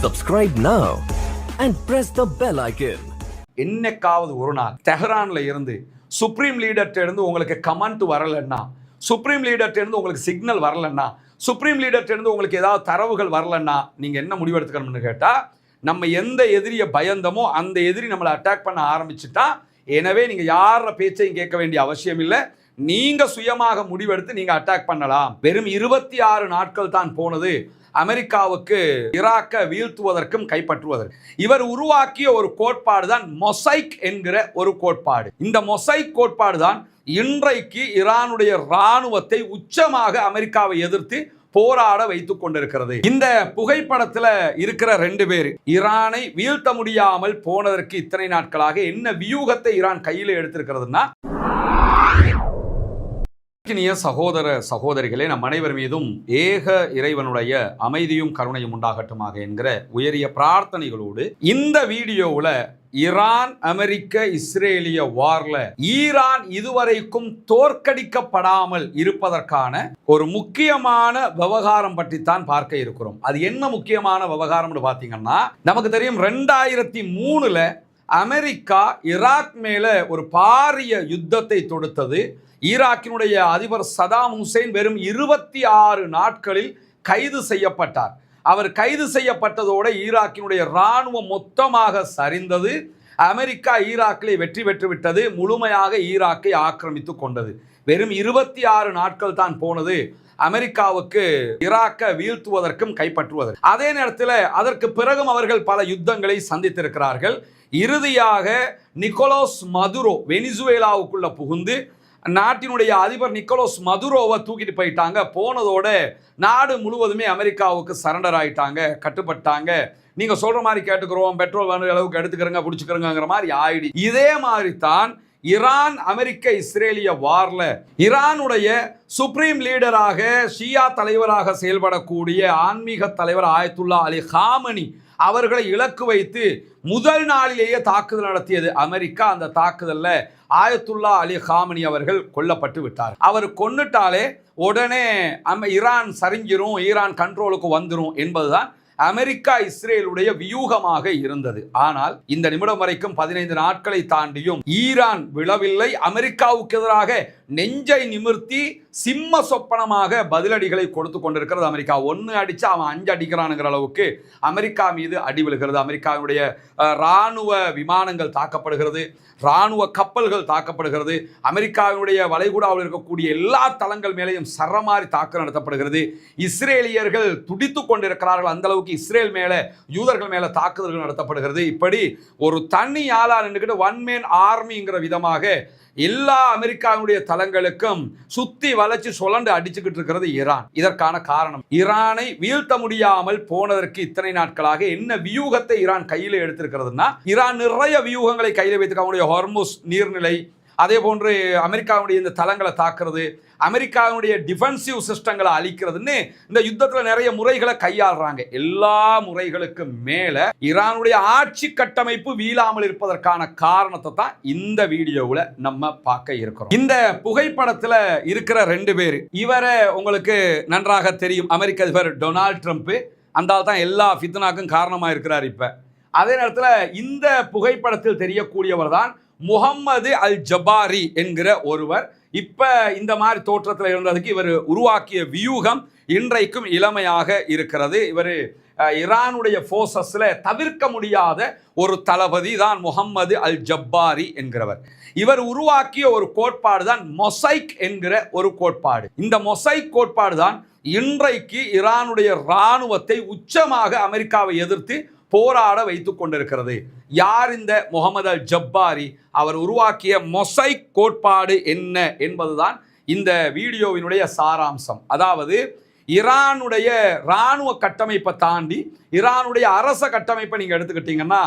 Subscribe now and press the bell icon. என்னைக்காவது ஒரு நாள் தெஹ்ரான்ல இருந்து சுப்ரீம் லீடர்ட்ட இருந்து உங்களுக்கு கமெண்ட் வரலன்னா, சுப்ரீம் லீடர்ட்ட இருந்து உங்களுக்கு சிக்னல் வரலன்னா, சுப்ரீம் லீடர்ட்ட இருந்து உங்களுக்கு ஏதாவது தரவுகள் வரலன்னா நீங்க என்ன முடிவெடுத்துக்கணும்னு கேட்டா, நம்ம எந்த எதிரியை பயந்தமோ அந்த எதிரி நம்மளை அட்டாக் பண்ண ஆரம்பிச்சுட்டா, எனவே நீங்க யார பேச்சையும் கேட்க வேண்டிய அவசியம் இல்லை. நீங்க சுயமாக முடிவெடுத்து நீங்க அட்டாக் பண்ணலாம். வெறும் 26 நாட்கள் தான் போனது அமெரிக்காவுக்கு ஈராக்கை வீழ்த்துவதற்கும் கைப்பற்றுவதற்கு. இவர் உருவாக்கிய ஒரு கோட்பாடு தான் மொசைக் என்கிற ஒரு கோட்பாடு. இந்த மொசைக் கோட்பாடு தான் இன்றைக்கு ஈரானுடைய இராணுவத்தை உச்சமாக அமெரிக்காவை எதிர்த்து போராட வைத்துக் கொண்டிருக்கிறது. இந்த புகைப்படத்துல இருக்கிற 2 பேர் ஈரானை வீழ்த்த முடியாமல் போனதற்கு இத்தனை நாட்களாக என்ன வியூகத்தை ஈரான் கையில் எடுத்திருக்கிறதுனா, சகோதர சகோதரிகளே, நம் அனைவர் மீதும் ஏக இறைவனுடைய அமைதியும் கருணையும் உண்டாகட்டுமாக என்கிற உயரிய பிரார்த்தனைகளோடு இந்த வீடியோவில் ஈரான் அமெரிக்க இஸ்ரேலிய வார்ல ஈரான் இதுவரைக்கும் தோற்கடிக்கப்படாமல் இருப்பதற்கான ஒரு முக்கியமான விவகாரம் பற்றி தான் பார்க்க இருக்கிறோம். அது என்ன முக்கியமான விவகாரம்னு பார்த்தீங்கன்னா, நமக்கு தெரியும் 2003 அமெரிக்கா ஈராக் மேல ஒரு பாரிய யுத்தத்தை தொடுத்தது. ஈராக்கினுடைய அதிபர் சதாம் ஹுசைன் வெறும் 26 நாட்களில் கைது செய்யப்பட்டார். அவர் கைது செய்யப்பட்டதோடு ஈராக்கினுடைய இராணுவம் மொத்தமாக சரிந்தது. அமெரிக்கா ஈராக்கிலே வெற்றி பெற்று விட்டது. முழுமையாக ஈராக்கை ஆக்கிரமித்து கொண்டது. வெறும் 26 நாட்கள் தான் போனது அமெரிக்காவுக்கு ஈராக்கை வீழ்த்துவதற்கும் கைப்பற்றுவதற்கு. அதே நேரத்தில் அதற்கு பிறகும் அவர்கள் பல யுத்தங்களை சந்தித்திருக்கிறார்கள். இறுதியாக நிக்கோலஸ் மதுரோ வெனிசுவேலாவுக்குள்ள புகுந்து நாட்டினுடைய அதிபர் நிக்கோலஸ் மதுரோவை தூக்கிட்டு போயிட்டாங்க. போனதோட நாடு முழுவதுமே அமெரிக்காவுக்கு சரண்டர் ஆயிட்டாங்க, கட்டுப்பட்டாங்க. நீங்க சொல்ற மாதிரி கேட்டுக்கிறோம், பெட்ரோல் வேணும் அளவுக்கு எடுத்துக்கிறங்க, பிடிச்சிக்கிறங்கிற மாதிரி ஆயிடு. இதே மாதிரி தான் ஈரான் அமெரிக்க இஸ்ரேலிய வார்ல ஈரானுடைய சுப்ரீம் லீடராக ஷியா தலைவராக செயல்படக்கூடிய ஆன்மீக தலைவர் ஆயத்துல்லா அலி காமனி அவர்களை இலக்கு வைத்து முதல் நாளிலேயே தாக்குதல் நடத்தியது அமெரிக்கா. அந்த தாக்குதல்ல ஆயத்துல்லா அலி காமனி அவர்கள் கொல்லப்பட்டு விட்டார். அவர் கொன்னுட்டாலே உடனே ஈரான் சரிஞ்சிரும், ஈரான் கண்ட்ரோலுக்கு வந்துரும் என்பதுதான் அமெரிக்கா இஸ்ரேலுடைய வியூகமாக இருந்தது. ஆனால் இந்த நிமிடம் வரைக்கும் 15 நாட்களை தாண்டியும் ஈரான் விழவில்லை. அமெரிக்காவுக்கு எதிராக நெஞ்சை நிமிர்த்தி சிம்ம சொப்பனமாக பதிலடிகளை கொடுத்து கொண்டிருக்கிறது அமெரிக்கா. 1 அடிச்சா அவன் 5 அடிக்கிறானுங்கிற அளவுக்கு அமெரிக்கா மீது அடி விழுகிறது. அமெரிக்காவுடைய இராணுவ விமானங்கள் தாக்கப்படுகிறது, இராணுவ கப்பல்கள் தாக்கப்படுகிறது. அமெரிக்காவினுடைய வளைகுடாவில் இருக்கக்கூடிய எல்லா தளங்கள் மேலேயும் சரமாரி தாக்குதல் நடத்தப்படுகிறது. இஸ்ரேலியர்கள் துடித்து கொண்டிருக்கிறார்கள். அந்த அளவுக்கு இஸ்ரேல் மேல, யூதர்கள் மேல தாக்குதல்கள் நடத்தப்படுகிறது. இப்படி ஒரு தனி ஆளா நின்றுக்கிட்டு ஒன் மேன் ஆர்மிங்கிற விதமாக எல்லா அமெரிக்காவுடைய தளங்களுக்கும் சுத்தி வளைச்சு சுழண்டு அடிச்சுக்கிட்டு இருக்கிறது ஈரான். இதற்கான காரணம், ஈரானை வீழ்த்த முடியாமல் போனதற்கு இத்தனை நாட்களாக என்ன வியூகத்தை ஈரான் கையில் எடுத்திருக்கிறதுனா, ஈரான் நிறைய வியூகங்களை கையில் வைத்து அவங்களுடைய ஹார்முஸ் நீர்நிலை, அதே போன்று அமெரிக்காவுடைய இந்த தளங்களை தாக்குறது, அமெரிக்காவுடைய டிஃபென்சிவ் சிஸ்டங்களை அழிக்கிறதுன்னு இந்த யுத்தத்தில் நிறைய முறைகளை கையாளுறாங்க. எல்லா முறைகளுக்கு மேல ஈரானுடைய ஆட்சி கட்டமைப்பு வீழாமல் இருப்பதற்கான காரணத்தை தான் இந்த வீடியோவில் நம்ம பார்க்க இருக்கிறோம். இந்த புகைப்படத்தில் இருக்கிற 2 பேர், இவரை உங்களுக்கு நன்றாக தெரியும், அமெரிக்க அதிபர் டொனால்ட் ட்ரம்ப். அந்த ஆள் தான் எல்லா ஃபித்னாக்கும் காரணமாக இருக்கிறார். இப்ப அதே நேரத்தில் இந்த புகைப்படத்தில் தெரியக்கூடியவர் தான் முகம்மது அல் ஜபாரி என்கிற ஒருவர். இப்ப இந்த மாதிரி தோற்றத்தில் இருந்ததுக்கு இவர் உருவாக்கிய வியூகம் இன்றைக்கும் இளமையாக இருக்கிறது. இவர் ஈரானுடைய போர்சஸ்ல தவிர்க்க முடியாத ஒரு தளபதி தான் முகம்மது அல் ஜப்பாரி என்கிறவர். இவர் உருவாக்கிய ஒரு கோட்பாடு தான் மொசைக் என்கிற ஒரு கோட்பாடு. இந்த மொசைக் கோட்பாடு தான் இன்றைக்கு ஈரானுடைய இராணுவத்தை உச்சமாக அமெரிக்காவை எதிர்த்து போராட வைத்துக் கொண்டிருக்கிறது. யார் இந்த முகமது அல் ஜப்பாரி? அவர் உருவாக்கிய மொசைக் கோட்பாடு என்ன என்பதுதான் இந்த வீடியோவினுடைய சாராம்சம். அதாவது ஈரானுடைய இராணுவ கட்டமைப்பை தாண்டி ஈரானுடைய அரச கட்டமைப்பை நீங்க எடுத்துக்கிட்டீங்கன்னா,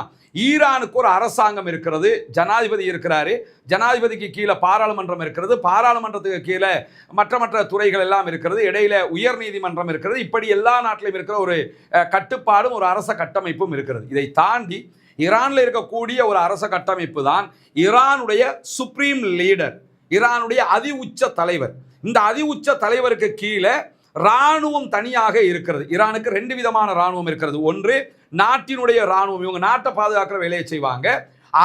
ஈரானுக்கு ஒரு அரசாங்கம் இருக்கிறது, ஜனாதிபதி இருக்கிறாரு, ஜனாதிபதிக்கு கீழே பாராளுமன்றம் இருக்கிறது, பாராளுமன்றத்துக்கு கீழே மற்ற துறைகள் எல்லாம் இருக்கிறது, இடையில உயர் நீதிமன்றம் இருக்கிறது. இப்படி எல்லா நாட்டிலும் இருக்கிற ஒரு கட்டுப்பாடும் ஒரு அரச கட்டமைப்பும் இருக்கிறது. இதை தாண்டி ஈரான்ல இருக்கக்கூடிய ஒரு அரச கட்டமைப்பு தான் ஈரானுடைய சுப்ரீம் லீடர், ஈரானுடைய அதி உச்ச தலைவர். இந்த அதி உச்ச தலைவருக்கு கீழே இராணுவம் தனியாக இருக்கிறது. ஈரானுக்கு 2 விதமான இராணுவம் இருக்கிறது. ஒன்று நாட்டினுடைய ராணுவம், இவங்க நாட்டை பாதுகாக்கிற வேலையை செய்வாங்க.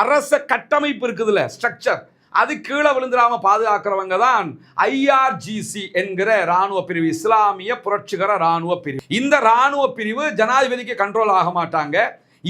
அரச கட்டமைப்பு இருக்குதுல்ல, ஸ்ட்ரக்சர், அது கீழே விழுந்துடாம பாதுகாக்கிறவங்க தான் IRGC என்கிற ராணுவ பிரிவு, இஸ்லாமிய புரட்சிகர ராணுவ பிரிவு. இந்த ராணுவ பிரிவு ஜனாதிபதிக்கு கண்ட்ரோல் ஆக மாட்டாங்க.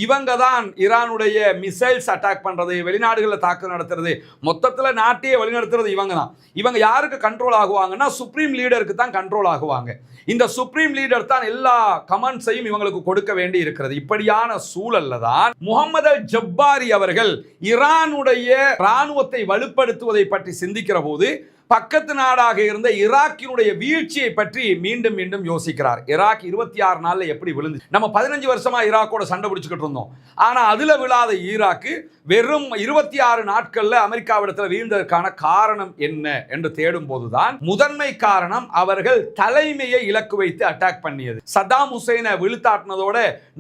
இவங்க தான் ஈரானுடைய மிசைல்ஸ் அட்டாக் பண்றது, வெளிநாடுகளில் தாக்குதல் நடத்துறது, மொத்தத்தில் நாட்டையே வழிநடத்துறது இவங்க தான். இவங்க யாருக்கு கண்ட்ரோல் ஆகுவாங்கன்னா சுப்ரீம் லீடருக்கு தான் கண்ட்ரோல் ஆகுவாங்க. இந்த சுப்ரீம் லீடர் தான் எல்லா கமெண்ட்ஸையும் இவங்களுக்கு கொடுக்க வேண்டி இருக்கிறது. இப்படியான சூழல்ல தான் முகமது அல் ஜப்பாரி அவர்கள் ஈரானுடைய ராணுவத்தை வலுப்படுத்துவதை பற்றி சிந்திக்கிற போது பக்கத்து நாடாக இருந்த ஈராக்கினுடைய வீழ்ச்சியை பற்றி மீண்டும் மீண்டும் யோசிக்கிறார். ஈராக் 26 நாள்ல எப்படி விழுந்து, நம்ம 15 வருஷமா ஈராக்கோட சண்டை பிடிச்சுக்கிட்டு இருந்தோம். ஆனா அதுல விழாத ஈராக்கு வெறும் 26 நாட்கள்ல அமெரிக்காவிடத்தில் வீழ்ந்ததற்கான காரணம் என்ன என்று தேடும் போதுதான் முதன்மை காரணம் அவர்கள் தலைமையை இலக்கு வைத்து அட்டாக் பண்ணியது. சதாம் ஹுசைனை விழுத்தாட்டினதோட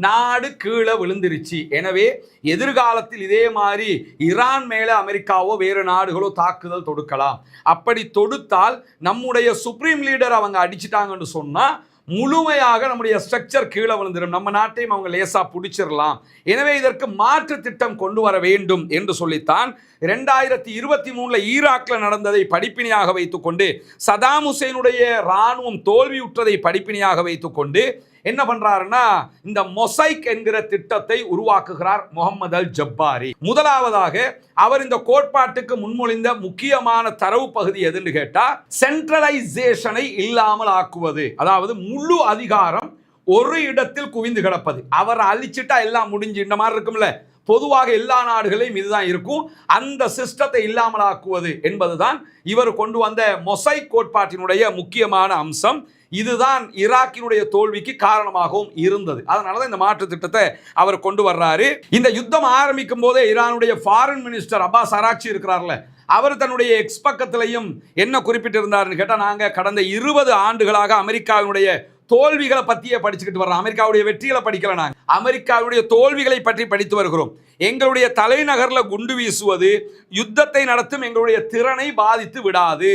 நாடு கீழே விழுந்துருச்சு. எனவே எதிர்காலத்தில் இதே மாதிரி ஈரான் மேல அமெரிக்காவோ வேறு நாடுகளோ தாக்குதல் தொடுக்கலாம். அப்படி தொடுத்தால் நம்முடைய சுப்ரீம் லீடர் அவங்க அடிச்சிட்டாங்கன்னு சொன்னா முழுமையாக நம்முடைய ஸ்ட்ரக்சர் கீழே விழுந்துடும், நம்ம நாட்டையும் அவங்க லேசா பிடிச்சிடலாம். எனவே இதற்கு மாற்று திட்டம் கொண்டு வர வேண்டும் என்று சொல்லித்தான் 2023 ஈராக்ல நடந்ததை படிப்பினையாக வைத்துக்கொண்டு, சதாம் ஹுசைனுடைய ராணுவம் தோல்வியுற்றதை படிப்பினையாக வைத்துக்கொண்டு என்ன பண்றாருன்னா இந்த மொசைக் என்கிற திட்டத்தை உருவாக்குகிறார் முகமது அல் ஜப்பாரி. முதலாவதாக அவர் இந்த கோட்பாட்டுக்கு முன்மொழிந்த முக்கியமான தரவு பகுதி எதுன்னு கேட்டா, சென்ட்ரலைசேஷனை இல்லாமல் ஆக்குவது. அதாவது முழு அதிகாரம் ஒரு இடத்தில் குவிந்து கிடப்பது. அவர் அழிச்சிட்டா எல்லாம் முடிஞ்சு இந்த மாதிரி இருக்கும்ல, பொதுவாக எல்லா நாடுகளையும் இதுதான் இருக்கும். அந்த சிஸ்டத்தை இல்லாமல் ஆக்குவது என்பதுதான் இவர் கொண்டு வந்த மொசைக் கோட்பாட்டினுடைய முக்கியமான அம்சம். இதுதான் ஈராக்கினுடைய தோல்விக்கு காரணமாகவும் இருந்தது. அதனாலதான் இந்த மாற்று திட்டத்தை அவர் கொண்டு வர்றாரு. இந்த யுத்தம் ஆரம்பிக்கும் போதே ஈரானுடைய ஃபாரின் மினிஸ்டர் அப்பாஸ் அராக்சி இருக்கிறார்ல, அவர் தன்னுடைய எக்ஸ் பக்கத்திலையும் என்ன குறிப்பிட்டிருந்தாருன்னு கேட்டால், நாங்கள் கடந்த 20 ஆண்டுகளாக அமெரிக்காவினுடைய தோல்விகளை பற்றியே படிச்சுக்கிட்டு வர்றோம். அமெரிக்காவுடைய வெற்றிகளை படிக்கல, நாங்கள் அமெரிக்காவுடைய தோல்விகளை பற்றி படித்து வருகிறோம். எங்களுடைய தலைநகரில் குண்டு வீசுவது யுத்தத்தை நடத்தும் எங்களுடைய திறனை பாதித்து விடாது.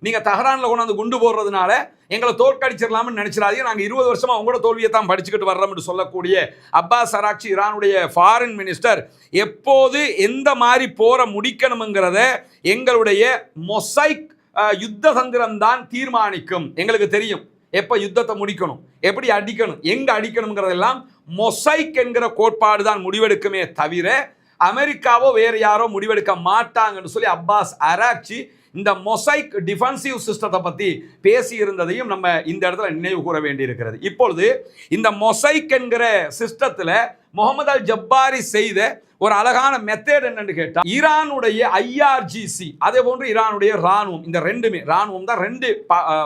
நீங்கள் தஹரானில் கொண்டாந்து குண்டு போடுறதுனால எங்களை தோற்கடிச்சிடலாம்னு நினைச்சிடாதீங்க, நாங்கள் 20 வருஷமா உங்களோட தோல்வியை தான் படிச்சுக்கிட்டு வர்றோம் என்று சொல்லக்கூடிய அப்பாஸ் அராக்சி ஈரானுடைய ஃபாரின் மினிஸ்டர் எப்போது எந்த மாதிரி போரை முடிக்கணுங்கிறத எங்களுடைய மொசைக் யுத்த தந்திரம் தான் தீர்மானிக்கும். எங்களுக்கு தெரியும் எப்போ யுத்தத்தை முடிக்கணும், எப்படி அடிக்கணும், எங்க அடிக்கணுங்கிறதெல்லாம் மொசைக் என்கிற கோட்பாடு தான் முடிவெடுக்குமே தவிர அமெரிக்காவோ வேறு யாரோ முடிவெடுக்க மாட்டாங்கன்னு சொல்லி அப்பாஸ் அராக்சி இந்த மொசைக் டிஃபென்சிவ் சிஸ்டத்தை பற்றி பேசி இருந்ததையும் நம்ம இந்த இடத்துல நினைவு கூற வேண்டியிருக்கிறது. இப்பொழுது இந்த மொசைக் என்கிற சிஸ்டத்தில் முகமது அல் ஜப்பாரி செய்த ஒரு அழகான மெத்தட் என்னன்னு கேட்டால், ஈரானுடைய IRGC அதே போன்று ஈரானுடைய ராணுவம், இந்த ரெண்டுமே ராணுவம் தான், 2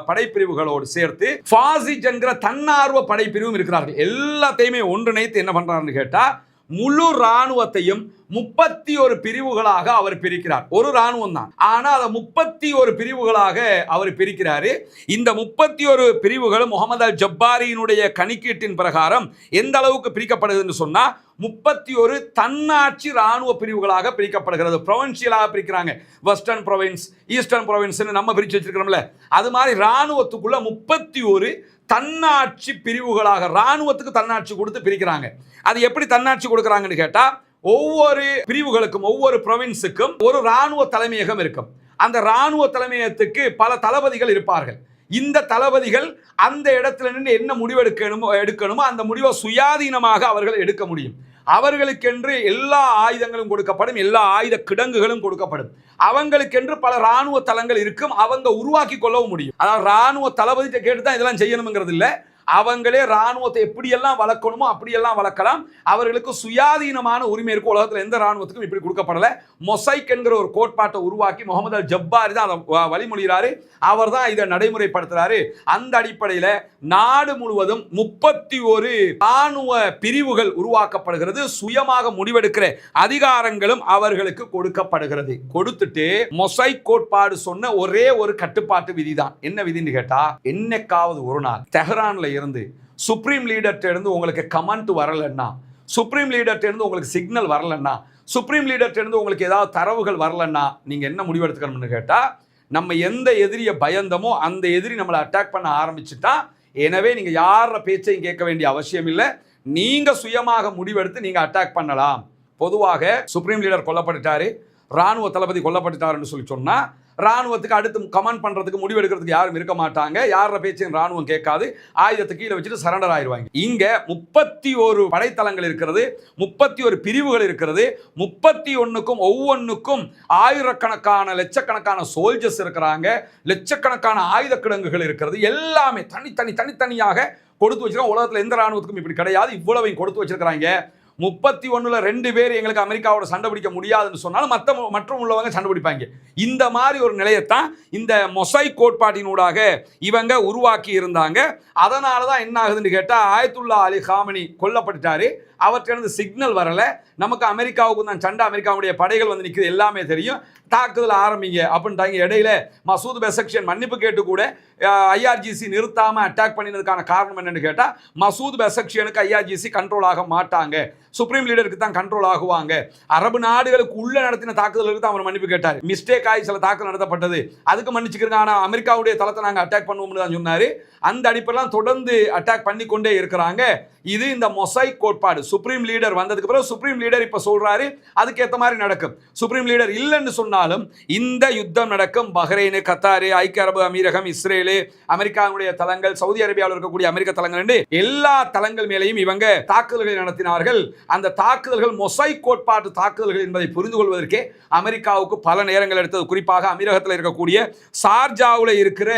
படைப்பிரிவுகளோடு சேர்த்து ஃபாசிஜ் என்கிற தன்னார்வ படைப்பிரிவும் இருக்கிறார்கள். எல்லாத்தையுமே ஒன்றிணைத்து என்ன பண்றாருன்னு கேட்டா, முழு ராணுவத்தையும் 31 பிரிவுகளாக அவர் பிரிக்கிறார். ஒரு ராணுவம் தான், ஆனா அதை 31 பிரிவுகளாக அவர் பிரிக்கிறாரு. இந்த 31 பிரிவுகளும் முகமது அல் ஜப்பாரியினுடைய கணக்கீட்டின் பிரகாரம் எந்த அளவுக்கு பிரிக்கப்படுதுன்னு சொன்னா 31 தன்னாட்சி ராணுவ பிரிவுகளாக பிரிக்கப்படுகிறது. ப்ரொவின்சியலாக பிரிக்கிறாங்க. வெஸ்டர்ன் ப்ரொவின்ஸ், ஈஸ்டர்ன் ப்ரொவின்ஸ் நம்ம பிரிச்சு வச்சிருக்கிறோம்ல, அது மாதிரி ராணுவத்துக்குள்ள 31 தன்னாட்சி பிரிவுகளாக ராணுவத்துக்கு தன்னாட்சி கொடுத்து பிரிக்கிறாங்க. அது எப்படி தன்னாட்சி கொடுக்கறாங்கன்னு கேட்டா, ஒவ்வொரு பிரிவுகளுக்கும் ஒவ்வொரு ப்ரொவின்ஸுக்கும் ஒரு ராணுவ தலைமையகம் இருக்கும். அந்த ராணுவ தலைமையகத்துக்கு பல தளபதிகள் இருப்பார்கள். இந்த தளபதிகள் அந்த இடத்துல நின்று என்ன முடிவு எடுக்கணுமோ அந்த முடிவை சுயாதீனமாக அவர்கள் எடுக்க முடியும். அவர்களுக்கென்று எல்லா ஆயுதங்களும் கொடுக்கப்படும், எல்லா ஆயுத கிடங்குகளும் கொடுக்கப்படும். அவங்களுக்கென்று பல ராணுவ தளங்கள் இருக்கும், அவங்க உருவாக்கி கொள்ளவும் முடியும். அதாவது ராணுவ தளபதிட்ட கேட்டு தான் இதெல்லாம் செய்யணுங்கிறது இல்லை, அவங்களே ராணுவத்தை எப்படியெல்லாம் வளர்க்கணுமோ அப்படியெல்லாம் வளர்க்கலாம். அவர்களுக்கு சுயாதீனமான உரிமை இருக்கும். உலகத்தில் எந்த ராணுவத்துக்கும் இப்படி கொடுக்கப்படல. மொசைக் என்கிற ஒரு கோட்பாட்டை உருவாக்கி முகமது அல் ஜப்பாரி தான் அதை வழிமொழிகிறாரு. அவர் தான் இதை நடைமுறைப்படுத்துறாரு. அந்த அடிப்படையில் நாடு முழுவதும் 31 ராணுவ பிரிவுகள் உருவாக்கப்படுகிறது. சுயமாக முடிவெடுக்கிற அதிகாரங்களும் அவர்களுக்கு கொடுக்கப்படுகிறது. கொடுத்துட்டு மொசைக் கோட்பாடு சொன்ன ஒரே ஒரு கட்டுப்பாட்டு விதி தான். என்ன விதின்னு கேட்டா, என்னைக்காவது ஒரு நாள் தெஹ்ரான்ல இருந்து சுப்ரீம் லீடர்ட்ட இருந்து உங்களுக்கு கமெண்ட் வரலன்னா, சுப்ரீம் லீடர்ட்ட இருந்து உங்களுக்கு சிக்னல் வரலன்னா, சுப்ரீம் லீடர்ட்ட இருந்து உங்களுக்கு ஏதாவது தரவுகள் வரலன்னா, நீங்க என்ன முடிவு எடுத்துக்கணும்னு கேட்டா, நம்ம எந்த எதிரியை பயந்தமோ அந்த எதிரி நம்மளை அட்டாக் பண்ண ஆரம்பிச்சுட்டா, எனவே நீங்க யார பேச்சையும் கேட்க வேண்டிய அவசியம் இல்லை. நீங்க சுயமாக முடிவெடுத்து நீங்க அட்டாக் பண்ணலாம். பொதுவாக சுப்ரீம் லீடர் கொல்லப்பட்டுட்டாரு, ராணுவ தளபதி கொல்லப்பட்டுட்டாருன்னு சொல்லி சொன்னா ராணுவத்துக்கு அடுத்து கமாண்ட் பண்றதுக்கு முடிவெடுக்கிறதுக்கு யாரும் இருக்க மாட்டாங்க. யார பேச்சையும் ராணுவம் கேட்காது, ஆயுதத்தை கீழே வச்சுட்டு சரண்டர் ஆயிடுவாங்க. இங்க 31 படைத்தளங்கள் இருக்கிறது, 31 பிரிவுகள் இருக்கிறது, 31க்கும் ஒவ்வொன்றுக்கும் ஆயிரக்கணக்கான லட்சக்கணக்கான சோல்ஜர்ஸ் இருக்கிறாங்க, லட்சக்கணக்கான ஆயுத கிடங்குகள் இருக்கிறது. எல்லாமே தனித்தனியாக கொடுத்து வச்சிருக்காங்க. உலகத்தில் எந்த ராணுவத்துக்கும் இப்படி கிடையாது, இவ்வளவையும் கொடுத்து வச்சிருக்கிறாங்க. 31ல 2 பேர் எங்களுக்கு அமெரிக்காவோட சண்டை பிடிக்க முடியாதுன்னு சொன்னாலும் மற்றும் உள்ளவங்க சண்டை பிடிப்பாங்க. இந்த மாதிரி ஒரு நிலையத்தான் இந்த மொசைக் கோட்பாட்டினூடாக இவங்க உருவாக்கி இருந்தாங்க. அதனால தான் என்ன ஆகுதுன்னு கேட்டால், ஆயத்துல்லா அலி காமனி கொல்லப்பட்டுட்டாரு, அவற்றிலிருந்து சிக்னல் வரல, நமக்கு அமெரிக்காவுக்கு தான் சண்டை, அமெரிக்காவுடைய படைகள் வந்து நிற்குது, எல்லாமே தெரியும், தாக்குதல் ஆரம்பிங்க அப்படின்ட்டாங்க. இடையில மசூத் பெசக்ஷியன் மன்னிப்பு கேட்டு கூட ஐஆர்ஜிசி நிறுத்தாம அட்டாக் பண்ணினதுக்கான காரணம் என்னன்னு கேட்டால், மசூத் பெசக்ஷியனுக்கு ஐஆர்ஜிசி கண்ட்ரோல் ஆக மாட்டாங்க, சுப்ரீம் லீடருக்கு தான் கண்ட்ரோல் ஆகுவாங்க. அரபு நாடுகளுக்கு உள்ள நடத்தின தாக்குதலுக்கு தான் அவர் மன்னிப்பு கேட்டார். மிஸ்டேக் ஆகி சில தாக்குதல் நடத்தப்பட்டது, அதுக்கு மன்னிச்சுக்கிறங்க, ஆனால் அமெரிக்காவுடைய தளத்தை நாங்கள் அட்டாக் பண்ணுவோம்னு தான் சொன்னார். அந்த அடிப்படையில் தொடர்ந்து அட்டாக் பண்ணி கொண்டே இருக்கிறாங்க. இது இந்த மொசைக் கோட்பாடு. சுப்ரீம் லீடர் வந்ததுக்கு பிறகு சுப்ரீம் லீடர் இப்ப சொல்றாரு, அதுக்கேற்ற மாதிரி நடக்கும். சுப்ரீம் லீடர் இல்லைன்னு சொன்னாலும் இந்த யுத்தம் நடக்கும். பஹ்ரைன், கத்தார், ஐக்கிய அரபு அமீரகம், இஸ்ரேல், அமெரிக்காவுடைய தளங்கள், சவுதி அரேபியாவில் இருக்கக்கூடிய அமெரிக்க தளங்கள், எல்லா தளங்கள் மேலேயும் இவங்க தாக்குதல்களை நடத்தினார்கள். அந்த தாக்குதல்கள் மொசைக் கோட்பாட்டு தாக்குதல்கள் என்பதை புரிந்து கொள்வதற்கே அமெரிக்காவுக்கு பல நேரங்கள் எடுத்தது. குறிப்பாக அமீரகத்தில் இருக்கக்கூடிய ஷார்ஜாவில் இருக்கிற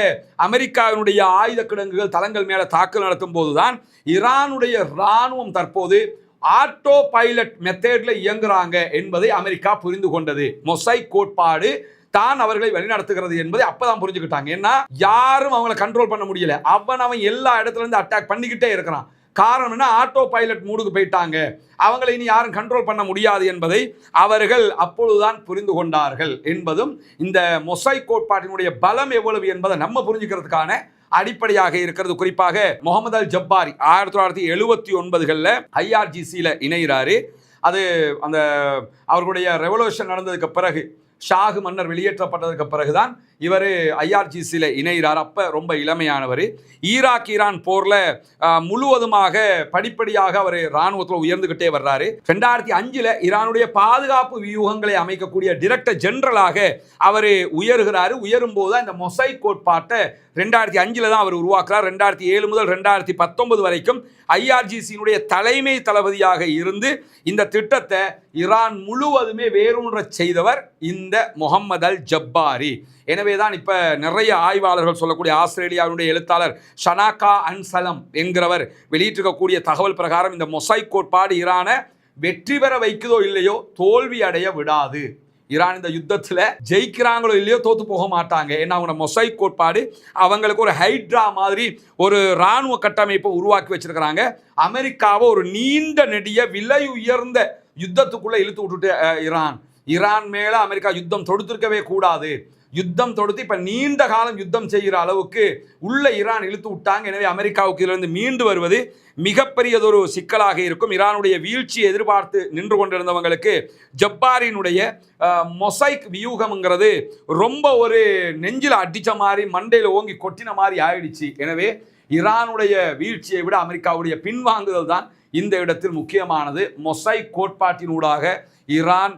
அமெரிக்காவினுடைய ஆயுத கிடங்குகள் தளங்கள் மேல தாக்குதல் நடத்தும் போதுதான் ஈரானுடைய ராணுவம் தற்போது ஆட்டோ பைலட் மெத்தட்ல இயங்குறாங்க என்பதை அமெரிக்கா புரிந்து கொண்டது. மொசைக் கோட்பாடு தான் அவர்களை வழிநடத்துகிறது என்பதை அப்பதான் புரிஞ்சுக்கிட்டாங்க. ஏன்னா யாரும் அவங்களை கண்ட்ரோல் பண்ண முடியல, அவன் எல்லா இடத்துல இருந்து அட்டாக் பண்ணிக்கிட்டே இருக்கிறான். காரணம் என்ன, ஆட்டோ பைலட் மூடுக்கு போயிட்டாங்க, அவங்களை இனி யாரும் கண்ட்ரோல் பண்ண முடியாது என்பதை அவர்கள் அப்பொழுதுதான் புரிந்து கொண்டார்கள் என்பதும் இந்த மொசைக் கோட்பாட்டினுடைய பலம் எவ்வளவு என்பதை நம்ம புரிஞ்சுக்கிறதுக்கான அடிப்படையாக இருக்கிறது. குறிப்பாக முகமது அல் ஜப்பாரி 1979களில் ஐஆர்ஜிசியில் இணைகிறாரு. அது அந்த அவர்களுடைய ரெவல்யூஷன் நடந்ததுக்கு பிறகு, ஷாகு மன்னர் வெளியேற்றப்பட்டதுக்கு பிறகுதான் இவர் ஐஆர்ஜிசியில் இணைகிறார். அப்போ ரொம்ப இளமையானவர். ஈராக் ஈரான் போரில் முழுவதுமாக படிப்படியாக அவர் இராணுவத்தில் உயர்ந்துகிட்டே வர்றாரு. 2005 ஈரானுடைய பாதுகாப்பு வியூகங்களை அமைக்கக்கூடிய டைரக்டர் ஜெனரலாக அவர் உயர்கிறாரு. உயரும் போது இந்த மொசைக் கோட்பாட்டை 2005 தான் அவர் உருவாக்குறார். 2007 முதல் 2019 வரைக்கும் ஐஆர்ஜிசியினுடைய தலைமை தளபதியாக இருந்து இந்த திட்டத்தை ஈரான் முழுவதுமே வேரூன்ற செய்தவர் இந்த முகமது அல் ஜப்பாரி. எனவேதான் இப்ப நிறைய ஆய்வாளர்கள் சொல்லக்கூடிய ஆஸ்திரேலியாவுடைய எழுத்தாளர் ஷனாகா அன்சலம் என்கிறவர் வெளியிட்டிருக்கக்கூடிய தகவல் பிரகாரம் இந்த மொசைக் கோட்பாடு ஈரானை வெற்றி பெற வைக்குதோ இல்லையோ தோல்வி அடைய விடாது. ஈரான் இந்த யுத்தத்தில் ஜெயிக்கிறாங்களோ இல்லையோ தோத்து போக மாட்டாங்க. ஏன்னா அவங்க மொசைக் கோட்பாடு அவங்களுக்கு ஒரு ஹைட்ரா மாதிரி ஒரு இராணுவ கட்டமைப்பை உருவாக்கி வச்சிருக்கிறாங்க. அமெரிக்காவை ஒரு நீண்ட நெடிய விலை உயர்ந்த யுத்தத்துக்குள்ள இழுத்து விட்டுட்டு ஈரான் மேல அமெரிக்கா யுத்தம் தொடுத்திருக்கவே கூடாது, யுத்தம் தொடுத்து இப்ப நீண்ட காலம் யுத்தம் செய்கிற அளவுக்கு உள்ள ஈரான் இழுத்து விட்டாங்க. எனவே அமெரிக்காவுக்கு இதிலிருந்து மீண்டு வருவது மிகப்பெரியதொரு சிக்கலாக இருக்கும். ஈரானுடைய வீழ்ச்சியை எதிர்பார்த்து நின்று கொண்டிருந்தவங்களுக்கு ஜப்பாரினுடைய மொசைக் வியூகம்ங்கிறது ரொம்ப ஒரு நெஞ்சில் அடிச்ச மாதிரி, மண்டையில் ஓங்கி கொட்டின மாதிரி ஆயிடுச்சு. எனவே ஈரானுடைய வீழ்ச்சியை விட அமெரிக்காவுடைய பின்வாங்குதல் தான் இந்த இடத்தில் முக்கியமானது. மொசைக் கோட்பாட்டினூடாக ஈரான்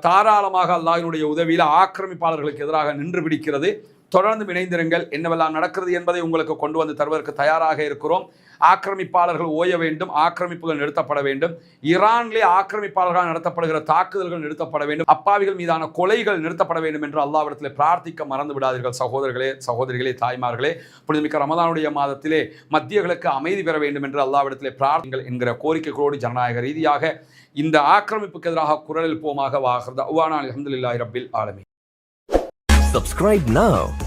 தாராளமாக அல்லாஹ்வினுடைய உதவியில் ஆக்கிரமிப்பாளர்களுக்கு எதிராக நின்று பிடிக்கிறது. தொடர்ந்து இணைந்திருங்கள். என்னவெல்லாம் நடக்கிறது என்பதை உங்களுக்கு கொண்டு வந்து தருவதற்கு தயாராக இருக்கிறோம். ஆக்கிரமிப்பாளர்கள் ஓய வேண்டும், ஆக்கிரமிப்புகள் நிறுத்தப்பட வேண்டும், ஈரானிலே ஆக்கிரமிப்பாளர்களால் நடத்தப்படுகிற தாக்குதல்கள் நிறுத்தப்பட வேண்டும், அப்பாவிகள் மீதான கொலைகள் நிறுத்தப்பட வேண்டும் என்று அல்லாஹ்விடத்திலே பிரார்த்திக்க மறந்து விடாதீர்கள். சகோதரர்களே, சகோதரிகளே, தாய்மார்களே, புனிதமிக்க ரமதானுடைய மாதத்திலே மத்தியர்களுக்கு அமைதி பெற வேண்டும் என்று அல்லாஹ்விடத்திலே பிரார்த்திங்கள் என்கிற கோரிக்கைகளோடு ஜனநாயக ரீதியாக இந்த ஆக்கிரமிப்புக்கு எதிராக குரல் எழுப்புவோமாக. வாஹிர் தஅவானா அல்ஹம்துலில்லாஹி ரப்பில் ஆலமீன். Subscribe now